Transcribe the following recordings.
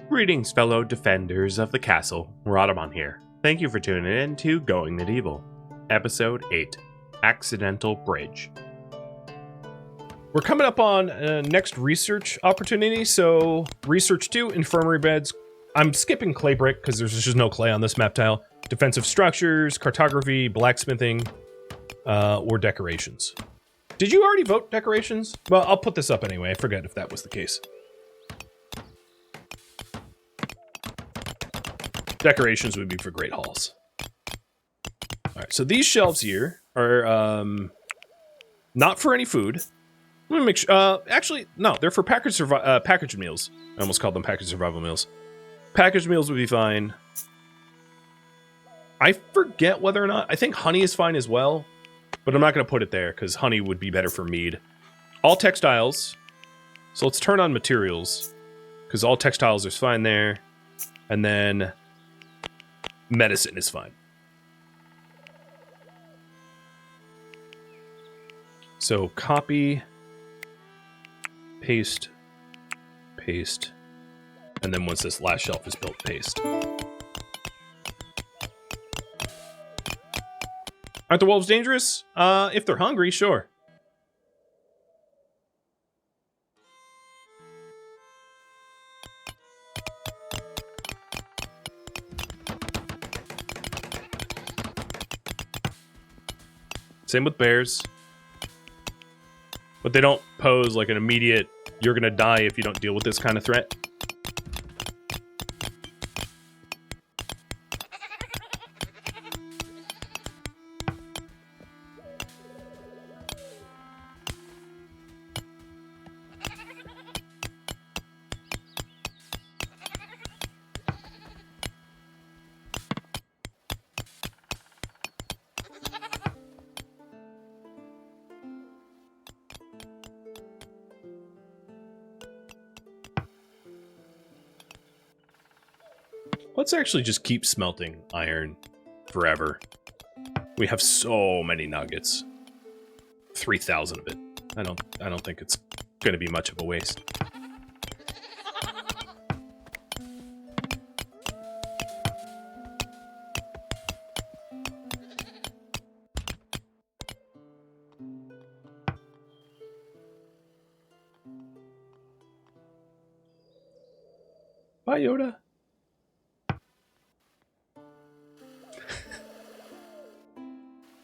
Greetings, fellow defenders of the castle. Rhadamant here. Thank you for tuning in to Going Medieval, Episode 8, Accidental Bridge. We're coming up on next research opportunity, so Research 2, Infirmary Beds. I'm skipping clay brick because there's just no clay on this map tile. Defensive structures, cartography, blacksmithing, or decorations. Did you already vote decorations? Well, I'll put this up anyway. I forget if that was the case. Decorations would be for great halls. Alright, so these shelves here are not for any food. Let me make sure. Actually, no, they're for packaged meals. I almost called them packaged survival meals. Packaged meals would be fine. I forget whether or not. I think honey is fine as well, but I'm not going to put it there because honey would be better for mead. All textiles. So let's turn on materials because all textiles is fine there. And then medicine is fine. So copy, paste, paste, and then once this last shelf is built, paste. Aren't the wolves dangerous? If they're hungry, sure. Same with bears. But they don't pose like an immediate, you're gonna die if you don't deal with this kind of threat. Let's actually just keep smelting iron forever. We have so many nuggets. 3,000 of it. I don't think it's going to be much of a waste. Bye, Yoda.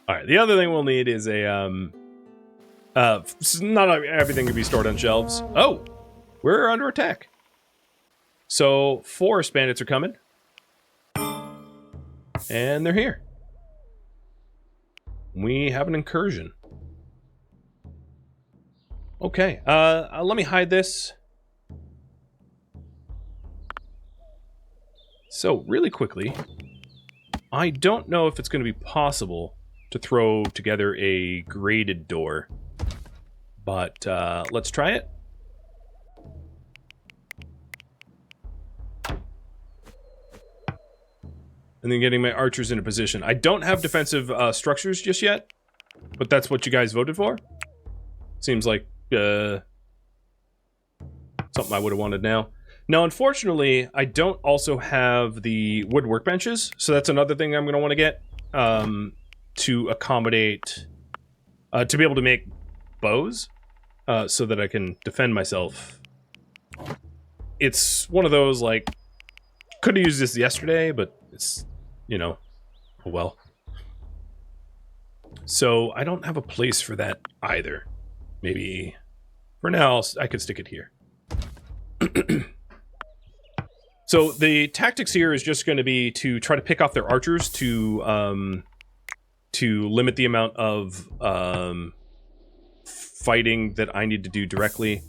Alright, the other thing we'll need is a, not everything can be stored on shelves. Oh! We're under attack. So, forest bandits are coming. And they're here. We have an incursion. Okay, let me hide this. So, really quickly, I don't know if it's going to be possible to throw together a graded door, but let's try it. And then getting my archers into position. I don't have defensive structures just yet, but that's what you guys voted for. Seems like something I would have wanted now. Now, unfortunately, I don't also have the wood workbenches, so that's another thing I'm going to want to get. To accommodate, to be able to make bows, so that I can defend myself. It's one of those, like, could have used this yesterday, but it's, you know, oh well. So, I don't have a place for that either. Maybe, for now, I could stick it here. So, the tactics here is just going to be to try to pick off their archers to limit the amount of fighting that I need to do directly.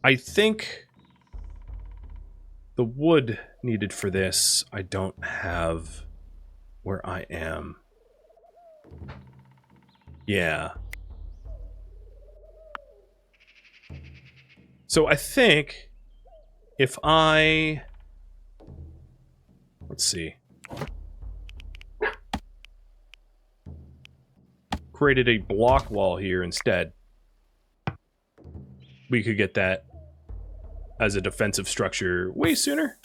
I think the wood needed for this, I don't have where I am. Yeah. So I think if I... Let's see. Created a block wall here instead. We could get that as a defensive structure way sooner,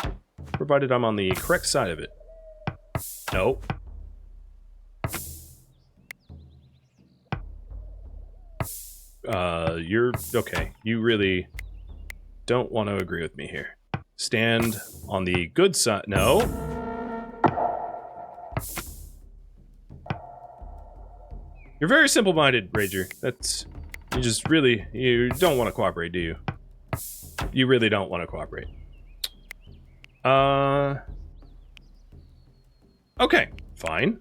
provided I'm on the correct side of it. No. You're okay. You really don't want to agree with me here. Stand on the good side. No. You're very simple-minded, Rager. That's... You just really... You don't want to cooperate, do you? You really don't want to cooperate. Okay, fine.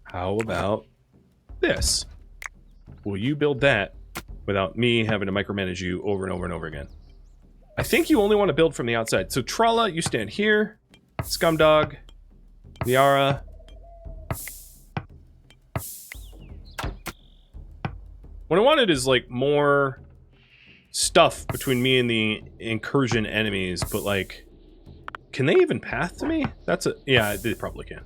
How about this? Will you build that without me having to micromanage you over and over and over again? I think you only want to build from the outside. So Tralla, you stand here. Scumdog. Liara. What I wanted is, like, more stuff between me and the incursion enemies, but, like, can they even path to me? That's a... Yeah, they probably can.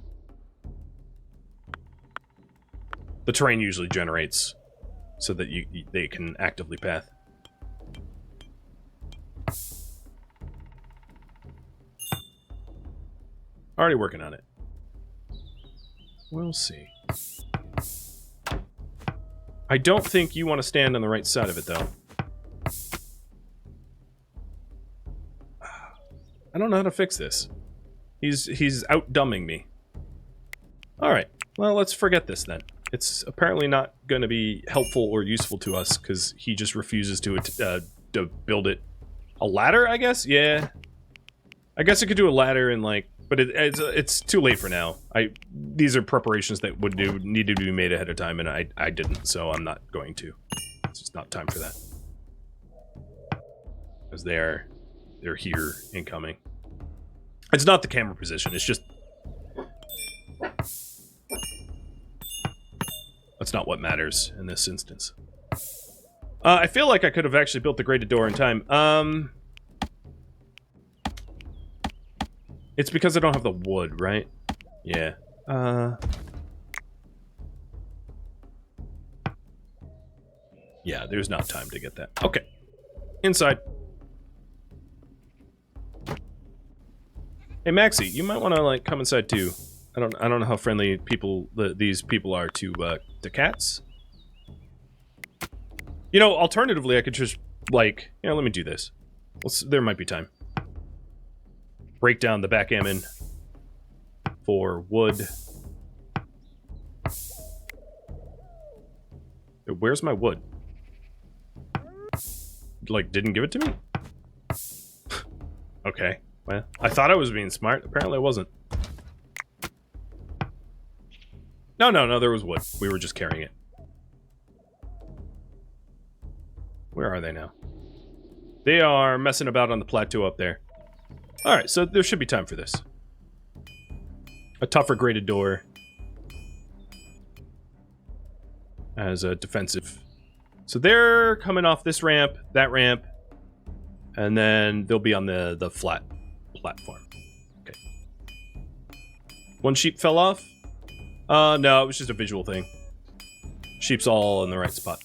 The terrain usually generates so that they can actively path. Already working on it. We'll see. I don't think you want to stand on the right side of it, though. I don't know how to fix this. He's outdumbing me. Alright, well, let's forget this then. It's apparently not going to be helpful or useful to us, because he just refuses to build it. A ladder, I guess? Yeah. I guess I could do a ladder and, like... But it's too late for now. These are preparations that would need to be made ahead of time, and I didn't, so I'm not going to. It's just not time for that. Because they're here, incoming. It's not the camera position, it's just... That's not what matters in this instance. I feel like I could have actually built the grated door in time. It's because I don't have the wood, right? Yeah. Yeah, there's not time to get that. Okay. Inside. Hey, Maxie, you might want to, like, come inside, too. I don't know how friendly these people are to cats. You know, alternatively, I could just, like... You know, let me do this. There might be time. Break down the backgammon for wood. Where's my wood? Like, didn't give it to me? Okay, well, I thought I was being smart. Apparently I wasn't. No, there was wood. We were just carrying it. Where are they now? They are messing about on the plateau up there. Alright, so there should be time for this. A tougher grated door. As a defensive. So they're coming off this ramp, that ramp, and then they'll be on the flat platform. Okay. One sheep fell off? No, it was just a visual thing. Sheep's all in the right spot.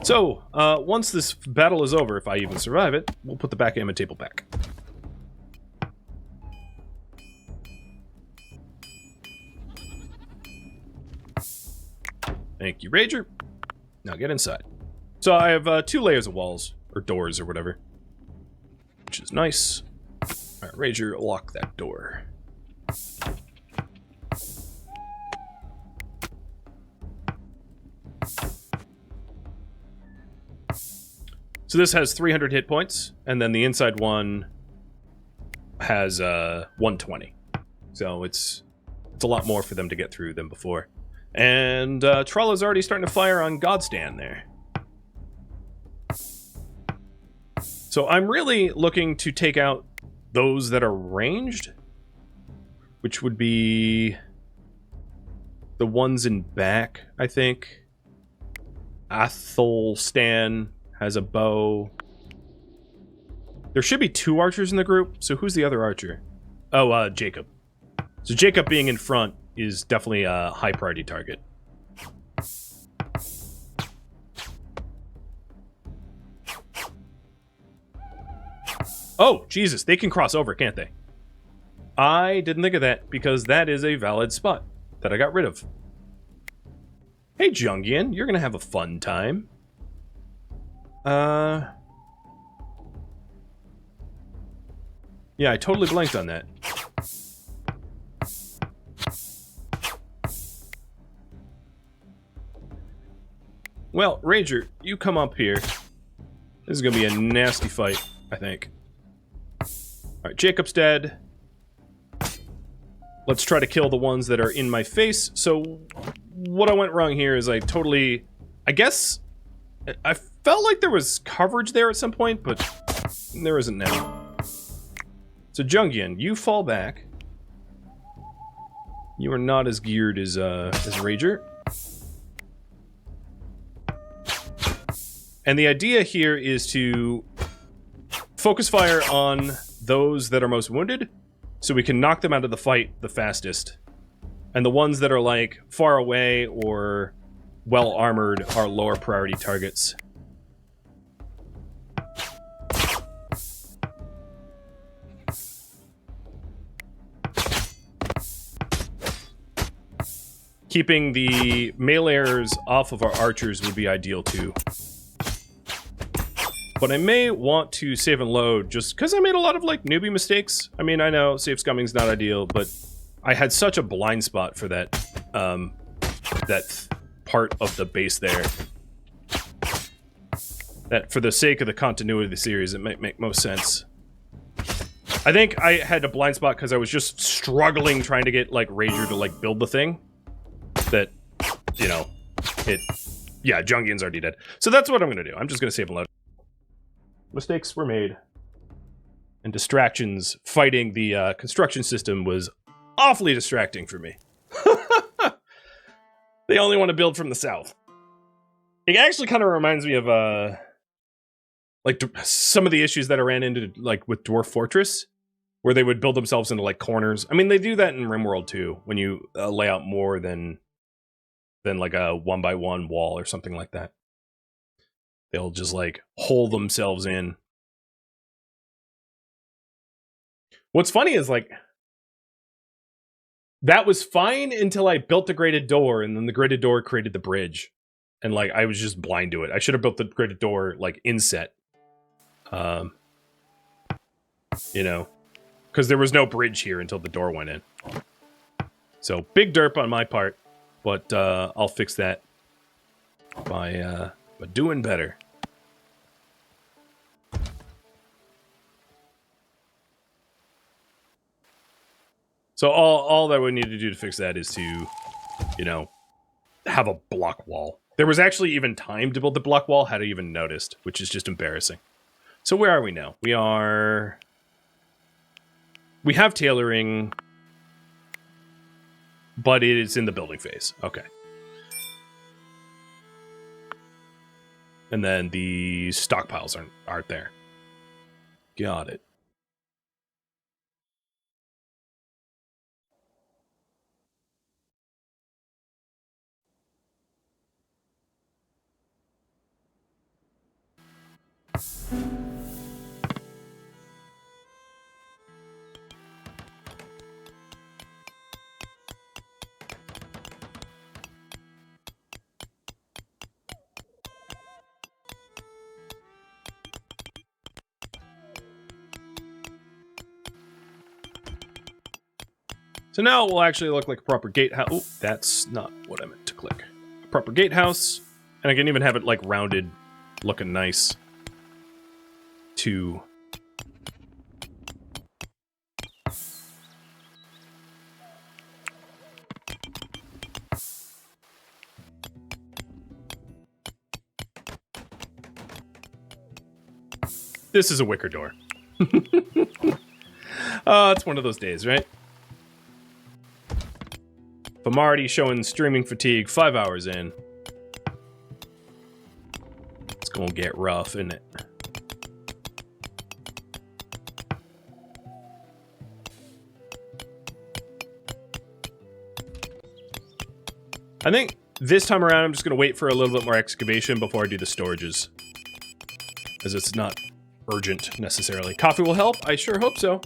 So, once this battle is over, if I even survive it, we'll put the backgammon table back. Thank you, Rager. Now get inside. So I have 2 layers of walls, or doors, or whatever. Which is nice. Alright, Rager, lock that door. So this has 300 hit points, and then the inside one has 120. So it's a lot more for them to get through than before. And Tralla's already starting to fire on Godstand there. So I'm really looking to take out those that are ranged, which would be the ones in back, I think. Athelstan has a bow. There should be 2 archers in the group, so who's the other archer? Oh, Jacob. So Jacob being in front is definitely a high priority target. Oh, Jesus, they can cross over, can't they? I didn't think of that, because that is a valid spot that I got rid of. Hey, Jungian, you're gonna have a fun time. Yeah, I totally blanked on that. Well, Ranger, you come up here. This is gonna be a nasty fight, I think. Alright, Jacob's dead. Let's try to kill the ones that are in my face. So, what I went wrong here is I guess... I felt like there was coverage there at some point, but there isn't now. So, Jungian, you fall back. You are not as geared as Rager. And the idea here is to focus fire on those that are most wounded, so we can knock them out of the fight the fastest. And the ones that are, like, far away or well-armored are lower priority targets. Keeping the meleeers off of our archers would be ideal, too. But I may want to save and load just because I made a lot of, like, newbie mistakes. I mean, I know save scumming's not ideal, but I had such a blind spot for that, part of the base there. That, for the sake of the continuity of the series, it might make most sense. I think I had a blind spot because I was just struggling trying to get, like, Rager to, like, build the thing. That, you know, yeah, Jungian's already dead. So that's what I'm going to do. I'm just going to save and load. Mistakes were made. And distractions fighting the construction system was awfully distracting for me. They only want to build from the south. It actually kind of reminds me of, like, some of the issues that I ran into, like, with Dwarf Fortress, where they would build themselves into, like, corners. I mean, they do that in RimWorld, too, when you lay out more than like a 1x1 wall or something like that. They'll just, like, hole themselves in. What's funny is, like, that was fine until I built the graded door, and then the graded door created the bridge. And, like, I was just blind to it. I should have built the graded door, like, inset. You know, because there was no bridge here until the door went in. So, big derp on my part, but I'll fix that by doing better. So all that we need to do to fix that is to, you know, have a block wall. There was actually even time to build the block wall had I even noticed, which is just embarrassing. So where are we now? We have tailoring, but it is in the building phase. Okay. And then the stockpiles aren't there. Got it. So now it will actually look like a proper gatehouse. Oh, that's not what I meant to click. A proper gatehouse. And I can even have it, like, rounded, looking nice. To... This is a wicker door. It's one of those days, right? If I'm already showing streaming fatigue 5 hours in, it's gonna get rough, isn't it? I think this time around I'm just gonna wait for a little bit more excavation before I do the storages. As it's not urgent necessarily. Coffee will help? I sure hope so.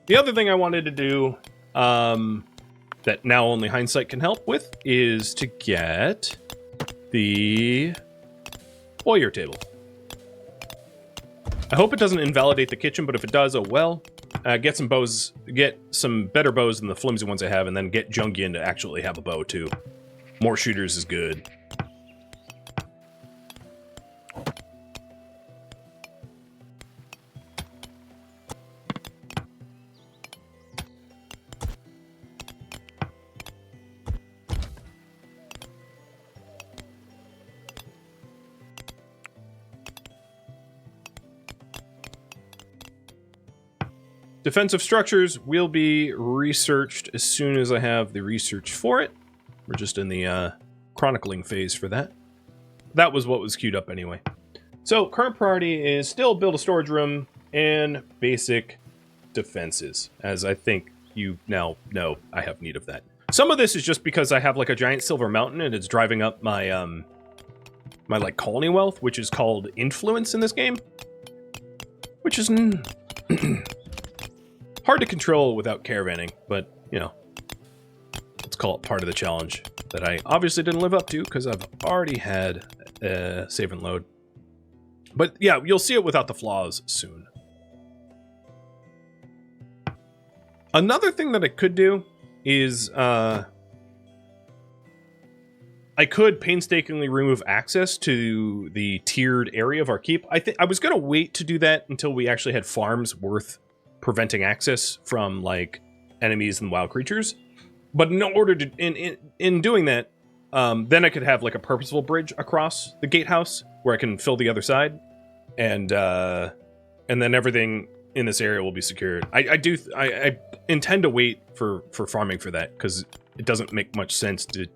The other thing I wanted to do, that now only hindsight can help with, is to get the Boyer table. I hope it doesn't invalidate the kitchen, but if it does, oh well. Get some bows, get some better bows than the flimsy ones I have, and then get Jungian to actually have a bow too. More shooters is good. Defensive structures will be researched as soon as I have the research for it. We're just in the chronicling phase for that. That was what was queued up anyway. So current priority is still build a storage room and basic defenses, as I think you now know I have need of that. Some of this is just because I have like a giant silver mountain and it's driving up my my like colony wealth, which is called influence in this game, which is hard to control without caravanning, but, you know, let's call it part of the challenge that I obviously didn't live up to because I've already had save and load. But, yeah, you'll see it without the flaws soon. Another thing that I could do is I could painstakingly remove access to the tiered area of our keep. I was going to wait to do that until we actually had farms worth preventing access from like enemies and wild creatures, but in order to in doing that, then I could have like a purposeful bridge across the gatehouse where I can fill the other side, and then everything in this area will be secured. I intend to wait for farming for that because it doesn't make much sense to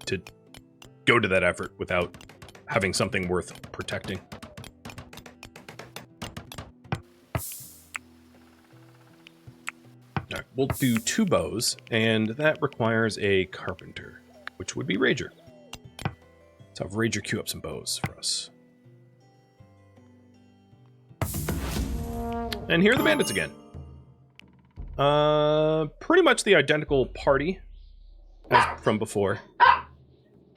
go to that effort without having something worth protecting. We'll do 2 bows, and that requires a carpenter, which would be Rager. Let's have Rager queue up some bows for us. And here are the bandits again. Pretty much the identical party as from before.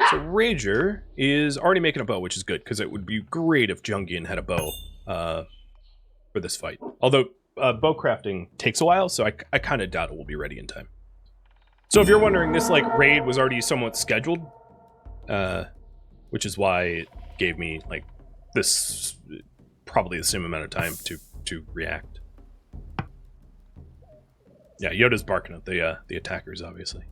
So Rager is already making a bow, which is good, because it would be great if Jungian had a bow for this fight. Although bow crafting takes a while, so I kind of doubt it will be ready in time. So if you're wondering, this like raid was already somewhat scheduled, which is why it gave me like this probably the same amount of time to react. Yeah, Yoda's barking at the attackers, obviously.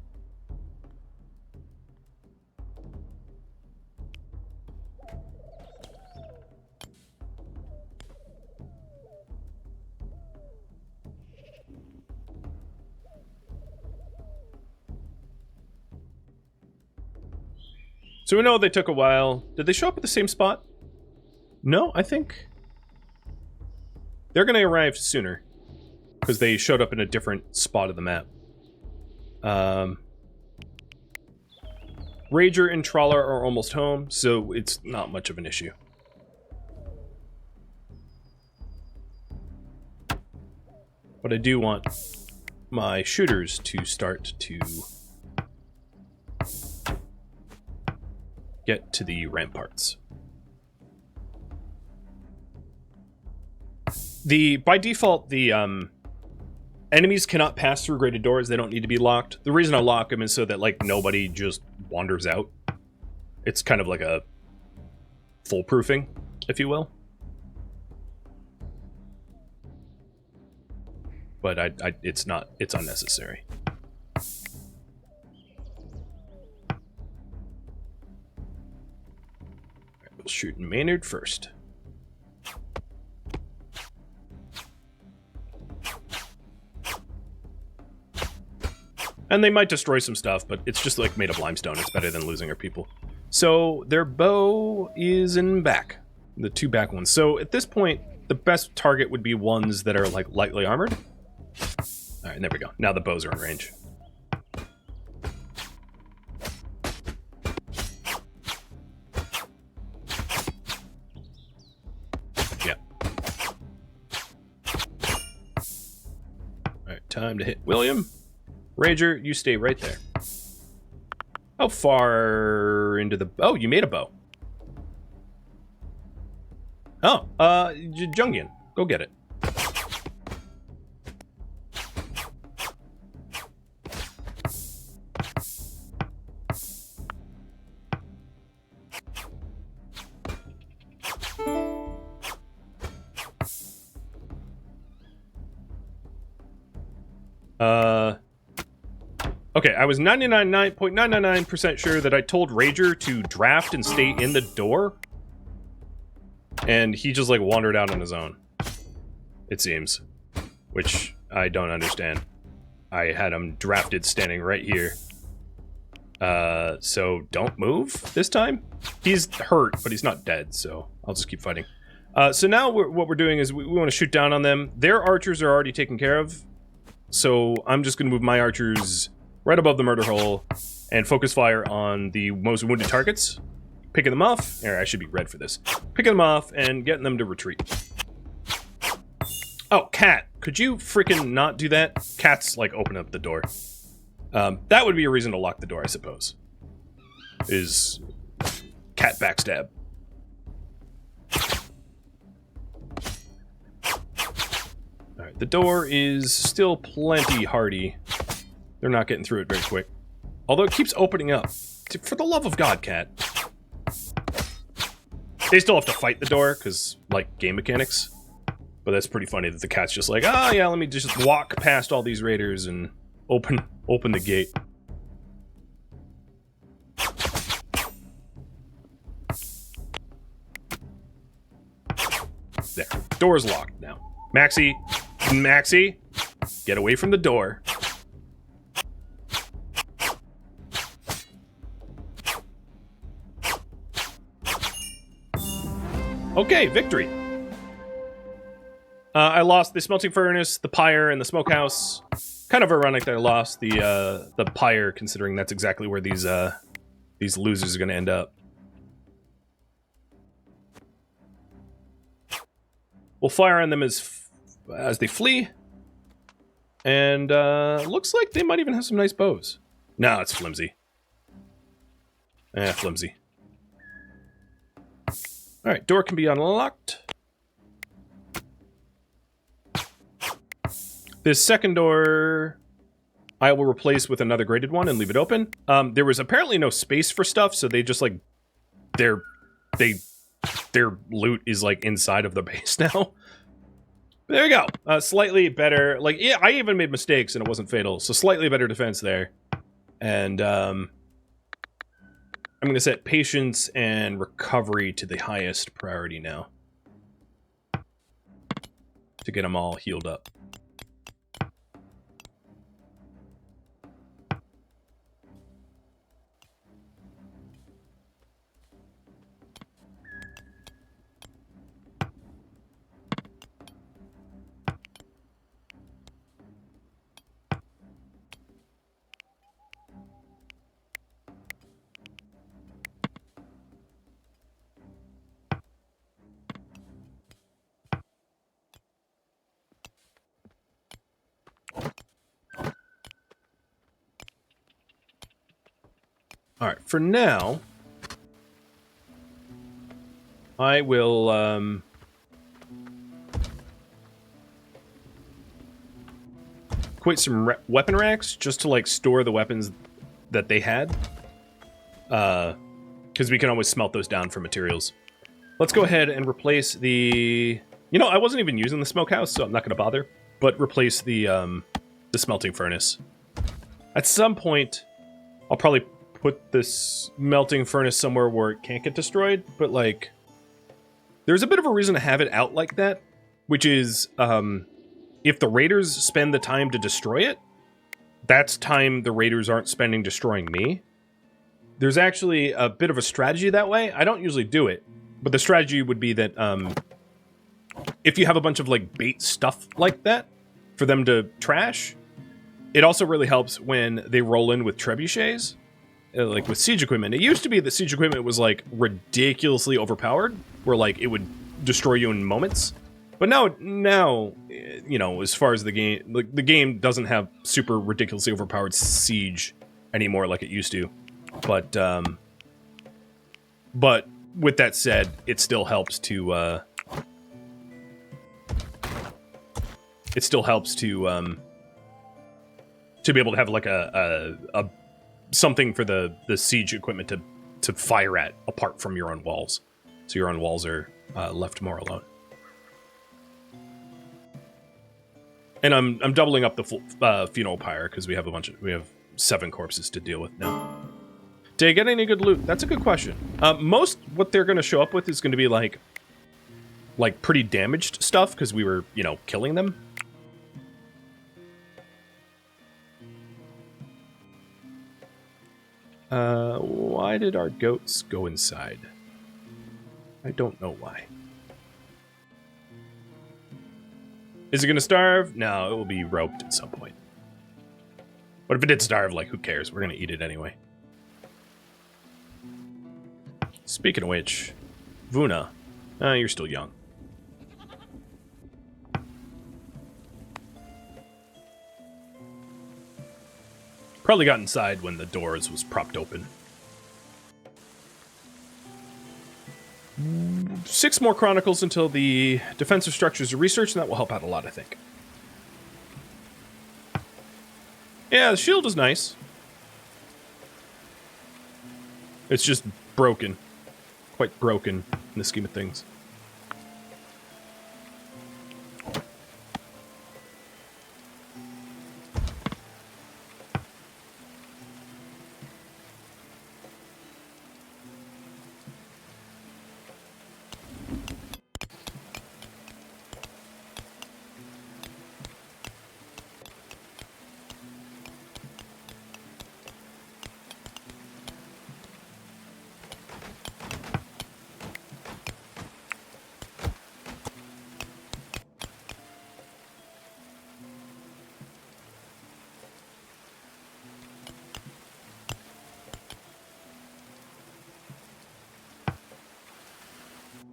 So we know they took a while. Did they show up at the same spot? No, I think they're going to arrive sooner because they showed up in a different spot of the map. Rager and Trawler are almost home, so it's not much of an issue. But I do want my shooters to start to get to the ramparts. By default, the enemies cannot pass through grated doors. They don't need to be locked. The reason I lock them is so that like nobody just wanders out. It's kind of like a foolproofing, if you will. But it's unnecessary. We'll shoot Maynard first. And they might destroy some stuff, but it's just like made of limestone. It's better than losing our people. So their bow is in back. the two back ones. So at this point, the best target would be ones that are like lightly armored. All right, there we go. Now the bows are in range. Yeah. All right, time to hit William. Rager, you stay right there. How far into the... Oh, you made a bow. Oh, Jungian, go get it. Okay, I was 99.999% sure that I told Rager to draft and stay in the door. And he just, like, wandered out on his own. It seems. Which I don't understand. I had him drafted standing right here. So don't move this time. He's hurt, but he's not dead, so I'll just keep fighting. So now what we're doing is we want to shoot down on them. Their archers are already taken care of. So I'm just going to move my archers right above the murder hole and focus fire on the most wounded targets. Picking them off. I should be red for this. Picking them off and getting them to retreat. Oh, Cat. Could you freaking not do that? Cat's, like, open up the door. That would be a reason to lock the door, I suppose. Is Cat backstab. Alright, the door is still plenty hardy. They're not getting through it very quick. Although it keeps opening up. For the love of God, Cat. They still have to fight the door, because, like, game mechanics. But that's pretty funny that the cat's just like, oh yeah, let me just walk past all these raiders and open the gate. There. Door's locked now. Maxie, get away from the door. Okay, victory. I lost the smelting furnace, the pyre, and the smokehouse. Kind of ironic that I lost the pyre, considering that's exactly where these losers are going to end up. We'll fire on them as they flee, and looks like they might even have some nice bows. No, it's flimsy. Flimsy. All right, door can be unlocked. This second door, I will replace with another graded one and leave it open. There was apparently no space for stuff, so they just, like, their loot is, like, inside of the base now. There you go. Slightly better. Like, yeah, I even made mistakes and it wasn't fatal, so slightly better defense there. And, I'm going to set patience and recovery to the highest priority now. To get them all healed up. All right, for now, I will, quit some weapon racks just to, like, store the weapons that they had. Because we can always smelt those down for materials. Let's go ahead and replace the... You know, I wasn't even using the smokehouse, so I'm not going to bother. But replace the smelting furnace. At some point, I'll probably put this melting furnace somewhere where it can't get destroyed, but, like, there's a bit of a reason to have it out like that, which is, if the raiders spend the time to destroy it, that's time the raiders aren't spending destroying me. There's actually a bit of a strategy that way. I don't usually do it, But the strategy would be that if you have a bunch of like bait stuff like that for them to trash, it also really helps when they roll in with trebuchets, like with siege equipment. It used to be that siege equipment was like ridiculously overpowered, where like it would destroy you in moments. But now, you know, as far as the game, like the game doesn't have super ridiculously overpowered siege anymore like it used to. But with that said, it still helps to be able to have like a something for the siege equipment to fire at apart from your own walls, so your own walls are left more alone. And I'm doubling up the funeral pyre because we have 7 corpses to deal with now. Did I get any good loot? That's a good question. Most what they're going to show up with is going to be like pretty damaged stuff because we were, you know, killing them. Why did our goats go inside? I don't know why. Is it going to starve? No, it will be roped at some point. But if it did starve, like, who cares? We're going to eat it anyway. Speaking of which, Vuna, you're still young. Probably got inside when the doors was propped open. 6 more chronicles until the defensive structures are researched, and that will help out a lot, I think. Yeah, the shield is nice. It's just broken. Quite broken in the scheme of things.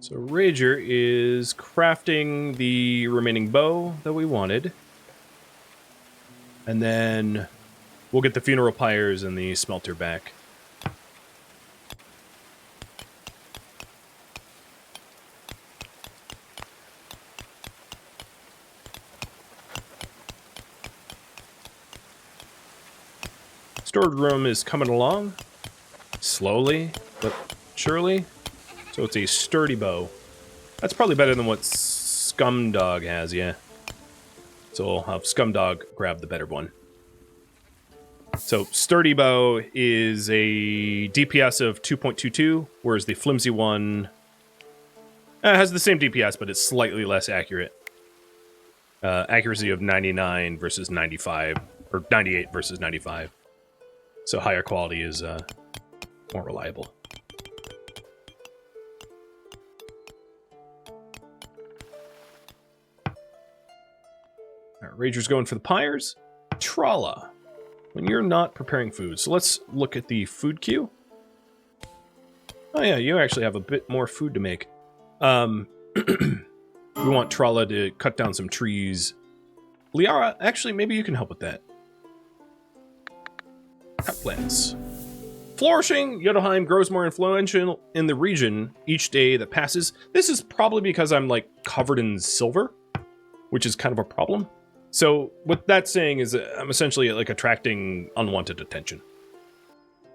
So Rager is crafting the remaining bow that we wanted. And then we'll get the funeral pyres and the smelter back. Storage room is coming along. Slowly, but surely. So it's a sturdy bow. That's probably better than what Scumdog has, yeah. So we'll have Scumdog grab the better one. So sturdy bow is a DPS of 2.22, whereas the flimsy one has the same DPS, but it's slightly less accurate. Accuracy of 99 versus 95, or 98 versus 95. So higher quality is more reliable. Rager's going for the pyres. Tralla, when you're not preparing food. So let's look at the food queue. Oh yeah, you actually have a bit more food to make. We want Tralla to cut down some trees. Liara, actually, maybe you can help with that. Cut plants. Flourishing, Jotunheim grows more influential in the region each day that passes. This is probably because I'm like covered in silver, which is kind of a problem. So what that's saying is that I'm essentially like attracting unwanted attention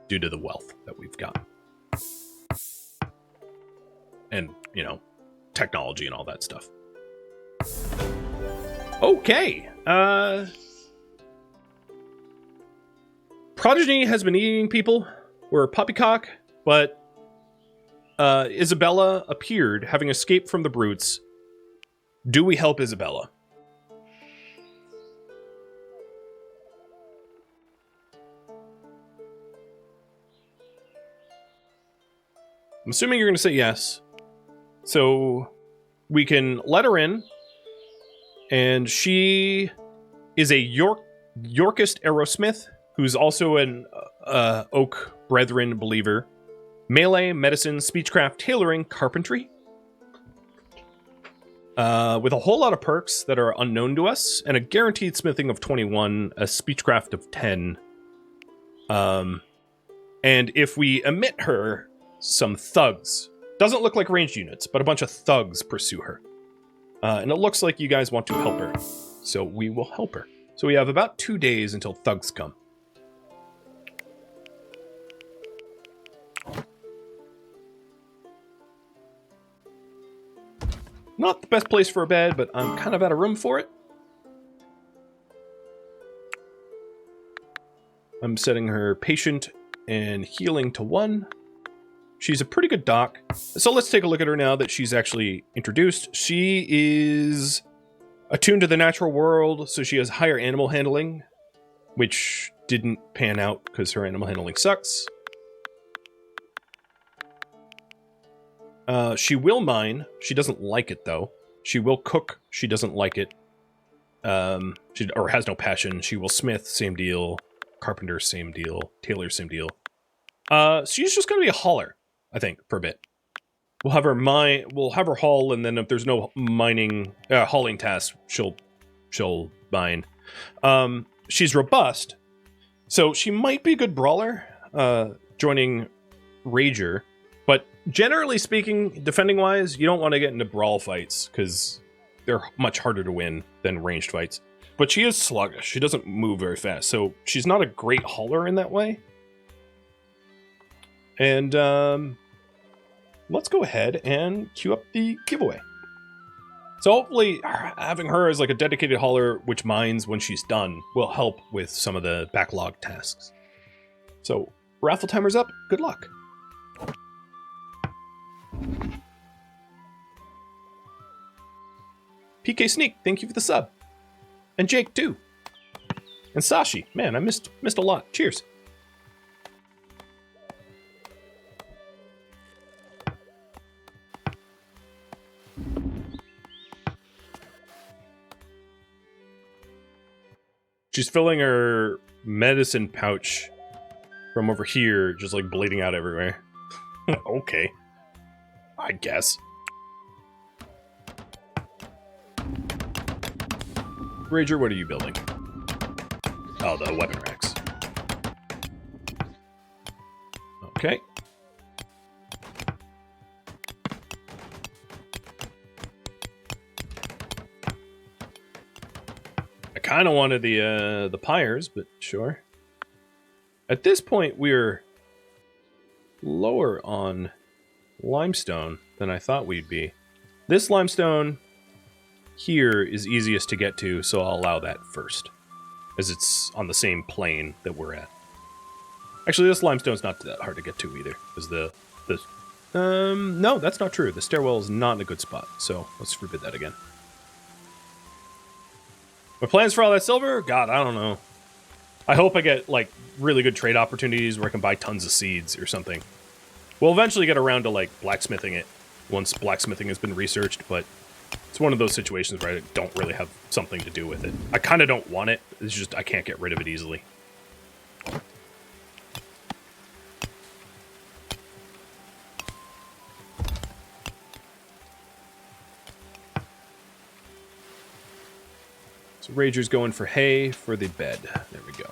due to the wealth that we've got. And, you know, technology and all that stuff. Okay. Progeny has been eating people. We're poppycock, but Isabella appeared, having escaped from the brutes. Do we help Isabella? I'm assuming you're going to say yes. So we can let her in, and she is a Yorkist arrowsmith who's also an Oak Brethren believer. Melee, medicine, speechcraft, tailoring, carpentry. With a whole lot of perks that are unknown to us, and a guaranteed smithing of 21, a speechcraft of 10. And if we emit her, some thugs. Doesn't look like ranged units, but a bunch of thugs pursue her. And it looks like you guys want to help her. So we will help her. So we have about 2 days until thugs come. Not the best place for a bed, but I'm kind of out of room for it. I'm setting her patient and healing to 1. She's a pretty good doc. So let's take a look at her now that she's actually introduced. She is attuned to the natural world, so she has higher animal handling, which didn't pan out because her animal handling sucks. She will mine. She doesn't like it, though. She will cook. She doesn't like it. She has no passion. She will smith. Same deal. Carpenter, same deal. Tailor, same deal. She's just going to be a hauler, I think, for a bit. We'll have her mine. We'll have her haul, and then if there's no hauling tasks, she'll mine. She's robust, so she might be a good brawler, joining Rager. But generally speaking, defending-wise, you don't want to get into brawl fights, because they're much harder to win than ranged fights. But she is sluggish. She doesn't move very fast, so she's not a great hauler in that way. And let's go ahead and queue up the giveaway. So hopefully having her as like a dedicated hauler, which mines when she's done, will help with some of the backlog tasks. So raffle timer's up. Good luck. PK Sneak, thank you for the sub. And Jake, too. And Sashi, man, I missed a lot. Cheers. She's filling her medicine pouch from over here, just like bleeding out everywhere. Okay. I guess. Rager, what are you building? Oh, the weapon racks. Okay. I kind of wanted the pyres, but sure. At this point, we're lower on limestone than I thought we'd be. This limestone here is easiest to get to, so I'll allow that first, as it's on the same plane that we're at. Actually, this limestone's not that hard to get to either, because no, that's not true. The stairwell is not in a good spot, so let's forbid that again. My plans for all that silver? God, I don't know. I hope I get, like, really good trade opportunities where I can buy tons of seeds or something. We'll eventually get around to, like, blacksmithing it once blacksmithing has been researched, but it's one of those situations where I don't really have something to do with it. I kind of don't want it. It's just I can't get rid of it easily. So Rager's going for hay for the bed. There we go.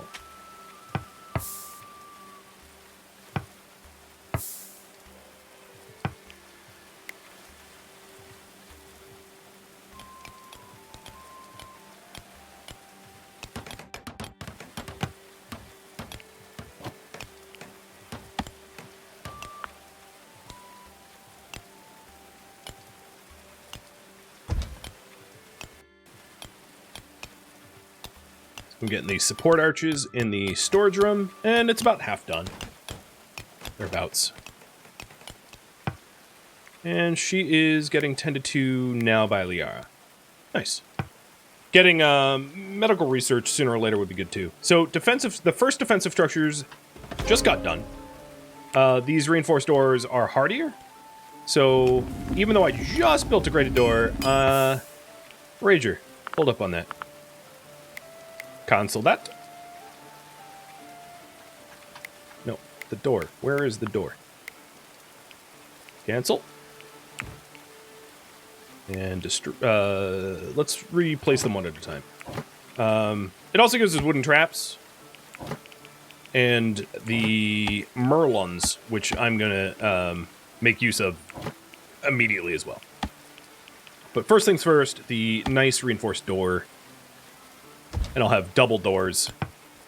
I'm getting the support arches in the storage room, and it's about half done. Thereabouts. And she is getting tended to now by Liara. Nice. Getting medical research sooner or later would be good too. So the first defensive structures just got done. These reinforced doors are hardier, So, even though I just built a grated door, Rager, hold up on that. Cancel that. No, the door. Where is the door? Cancel. And let's replace them one at a time. It also gives us wooden traps. And the merlons, which I'm going to make use of immediately as well. But first things first, the nice reinforced door. And I'll have double doors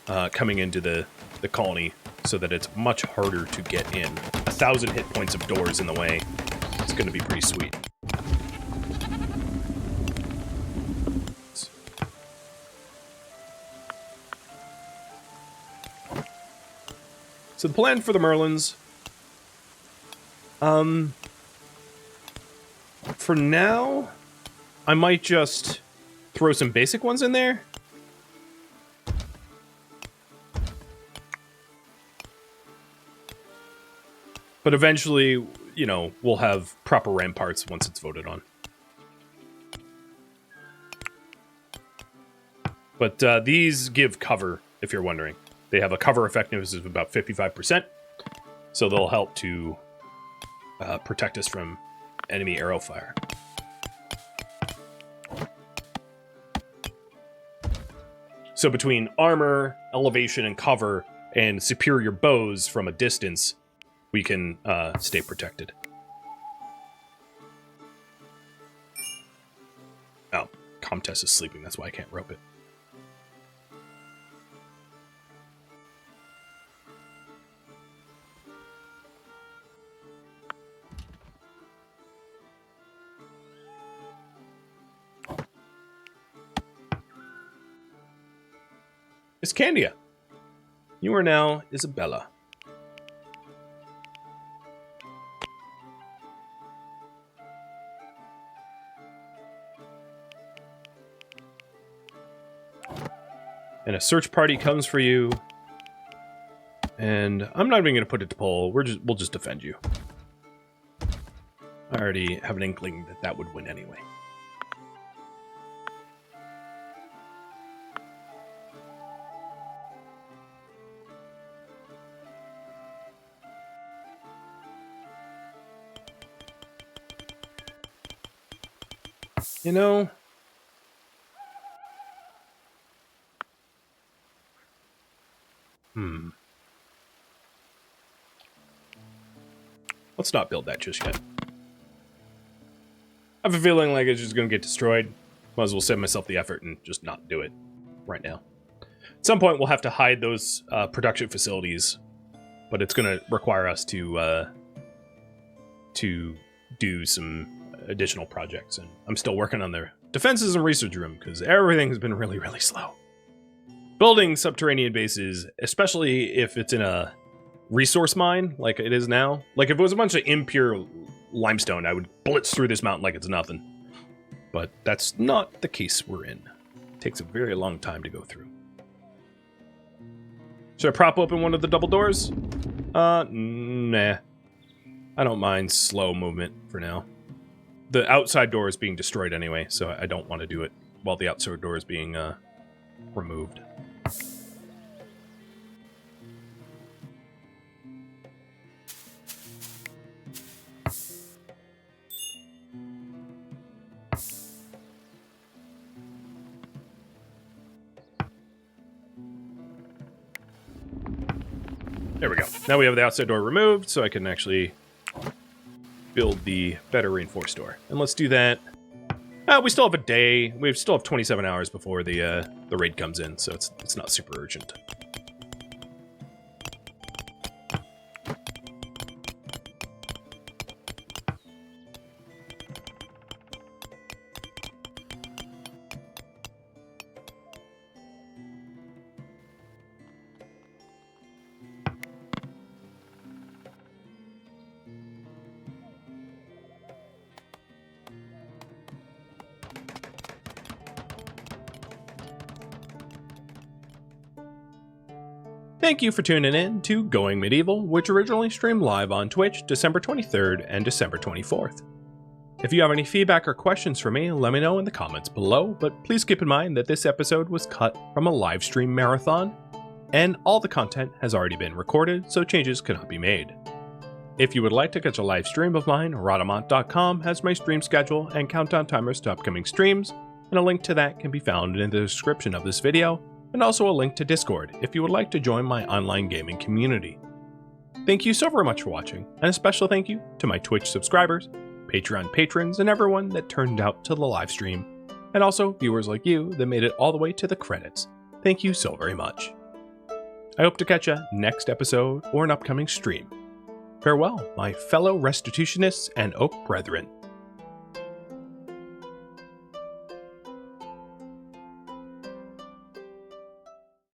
coming into the colony so that it's much harder to get in. 1,000 hit points of doors in the way. It's going to be pretty sweet. So the plan for the merlons, for now, I might just throw some basic ones in there. But eventually, you know, we'll have proper ramparts once it's voted on. But these give cover, if you're wondering. They have a cover effectiveness of about 55%, so they'll help to protect us from enemy arrow fire. So between armor, elevation, and cover, and superior bows from a distance, we can stay protected. Oh, Comtesse is sleeping, that's why I can't rope it. It's Candia. You are now Isabella. And a search party comes for you. And I'm not even going to put it to poll. We'll just defend you. I already have an inkling that that would win anyway. You know, let's not build that just yet. I have a feeling like it's just going to get destroyed. Might as well save myself the effort and just not do it right now. At some point, we'll have to hide those production facilities, but it's going to require us to do some additional projects, and I'm still working on their defenses and research room because everything has been really, really slow. Building subterranean bases, especially if it's in a resource mine like it is now. Like if it was a bunch of impure limestone, I would blitz through this mountain like it's nothing. But that's not the case we're in. It takes a very long time to go through. Should I prop open one of the double doors? Nah. I don't mind slow movement for now. The outside door is being destroyed anyway, so I don't want to do it while the outside door is being removed. There we go. Now we have the outside door removed, so I can actually build the better reinforced door. And let's do that. We still have a day. We still have 27 hours before the raid comes in, so it's not super urgent. Thank you for tuning in to Going Medieval, which originally streamed live on Twitch December 23rd and December 24th. If you have any feedback or questions for me, let me know in the comments below, but please keep in mind that this episode was cut from a live stream marathon, and all the content has already been recorded, so changes cannot be made. If you would like to catch a live stream of mine, Rhadamant.com has my stream schedule and countdown timers to upcoming streams, and a link to that can be found in the description of this video, and also a link to Discord if you would like to join my online gaming community. Thank you so very much for watching, and a special thank you to my Twitch subscribers, Patreon patrons, and everyone that turned out to the live stream, and also viewers like you that made it all the way to the credits. Thank you so very much. I hope to catch you next episode or an upcoming stream. Farewell, my fellow restitutionists and oak brethren.